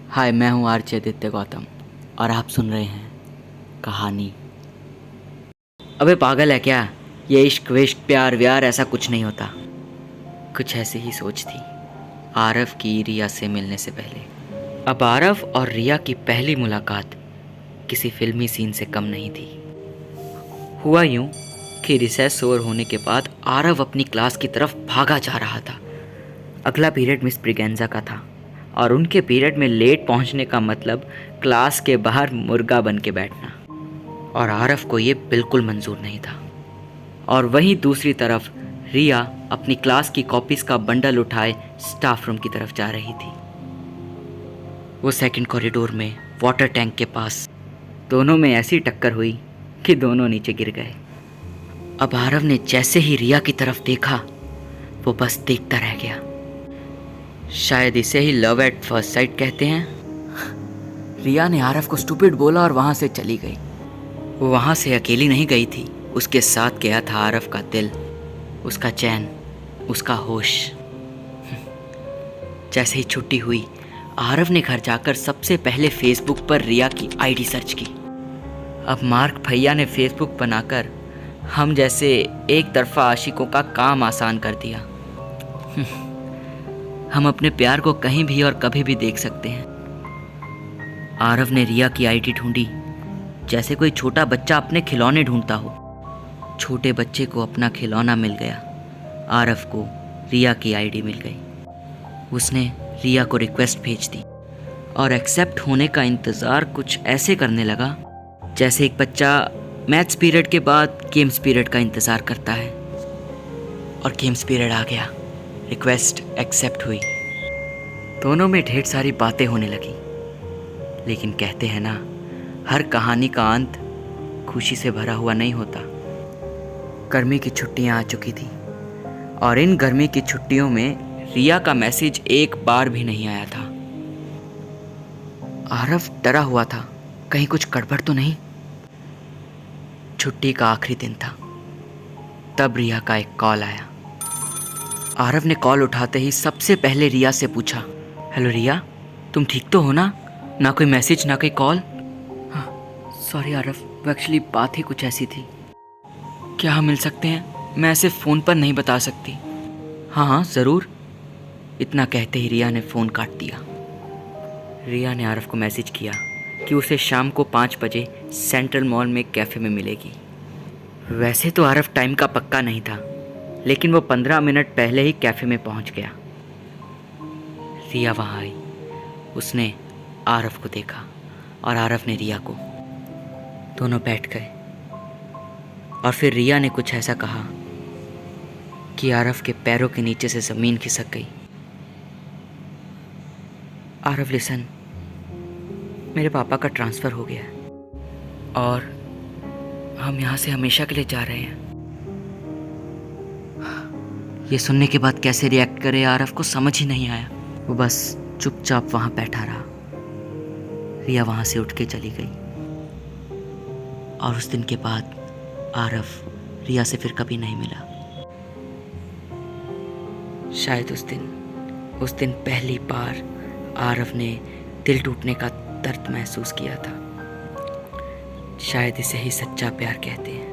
हाय, मैं हूँ आरचे आदित्य गौतम और आप सुन रहे हैं कहानी। अबे पागल है क्या? ये इश्क विश्क प्यार व्यार ऐसा कुछ नहीं होता। कुछ ऐसी ही सोच थी आरव की रिया से मिलने से पहले। अब आरव और रिया की पहली मुलाकात किसी फिल्मी सीन से कम नहीं थी। हुआ यूं कि रिसेस ओवर होने के बाद आरव अपनी क्लास की तरफ भागा जा रहा था। अगला पीरियड मिस ब्रिगेंजा का था और उनके पीरियड में लेट पहुंचने का मतलब क्लास के बाहर मुर्गा बन के बैठना, और आरव को ये बिल्कुल मंजूर नहीं था। और वहीं दूसरी तरफ रिया अपनी क्लास की कॉपीज का बंडल उठाए स्टाफ रूम की तरफ जा रही थी। वो सेकंड कॉरिडोर में वाटर टैंक के पास दोनों में ऐसी टक्कर हुई कि दोनों नीचे गिर गए। अब आरव ने जैसे ही रिया की तरफ देखा, वो बस देखता रह गया। शायद इसे ही लव एट फर्स्ट साइट कहते हैं। रिया ने आरव को स्टूपिड बोला और वहां से चली गई। वो वहां से अकेली नहीं गई थी, उसके साथ गया था आरव का दिल, उसका चैन, उसका होश। जैसे ही छुट्टी हुई, आरव ने घर जाकर सबसे पहले फेसबुक पर रिया की आईडी सर्च की। अब मार्क भैया ने फेसबुक बनाकर हम जैसे एक तरफा आशिकों का काम आसान कर दिया। हम अपने प्यार को कहीं भी और कभी भी देख सकते हैं। आरव ने रिया की आईडी ढूंढी जैसे कोई छोटा बच्चा अपने खिलौने ढूंढता हो। छोटे बच्चे को अपना खिलौना मिल गया, आरव को रिया की आईडी मिल गई। उसने रिया को रिक्वेस्ट भेज दी और एक्सेप्ट होने का इंतज़ार कुछ ऐसे करने लगा जैसे एक बच्चा मैथ्स पीरियड के बाद गेम्स पीरियड का इंतज़ार करता है। और गेम्स पीरियड आ गया, रिक्वेस्ट एक्सेप्ट हुई, दोनों में ढेर सारी बातें होने लगी। लेकिन कहते हैं ना, हर कहानी का अंत खुशी से भरा हुआ नहीं होता। गर्मी की छुट्टियां आ चुकी थी और इन गर्मी की छुट्टियों में रिया का मैसेज एक बार भी नहीं आया था। आरव डरा हुआ था, कहीं कुछ गड़बड़ तो नहीं। छुट्टी का आखिरी दिन था, तब रिया का एक कॉल आया। आरव ने कॉल उठाते ही सबसे पहले रिया से पूछा, हेलो रिया, तुम ठीक तो हो ना? ना कोई मैसेज ना कोई कॉल। हाँ सॉरी आरव, वो एक्चुअली बात ही कुछ ऐसी थी। क्या हम मिल सकते हैं? मैं ऐसे फ़ोन पर नहीं बता सकती। हाँ हाँ ज़रूर। इतना कहते ही रिया ने फ़ोन काट दिया। रिया ने आरव को मैसेज किया कि उसे शाम को 5 बजे सेंट्रल मॉल में कैफ़े में मिलेगी। वैसे तो आरव टाइम का पक्का नहीं था, लेकिन वो 15 मिनट पहले ही कैफ़े में पहुंच गया। रिया वहाँ आई, उसने आरव को देखा और आरव ने रिया को। दोनों बैठ गए और फिर रिया ने कुछ ऐसा कहा कि आरव के पैरों के नीचे से ज़मीन खिसक गई। आरव लिसन, मेरे पापा का ट्रांसफ़र हो गया है और हम यहाँ से हमेशा के लिए जा रहे हैं। ये सुनने के बाद कैसे रिएक्ट करे आरव को समझ ही नहीं आया। वो बस चुपचाप वहाँ बैठा रहा। रिया वहाँ से उठ के चली गई और उस दिन के बाद आरव रिया से फिर कभी नहीं मिला। शायद उस दिन पहली बार आरव ने दिल टूटने का दर्द महसूस किया था। शायद इसे ही सच्चा प्यार कहते हैं।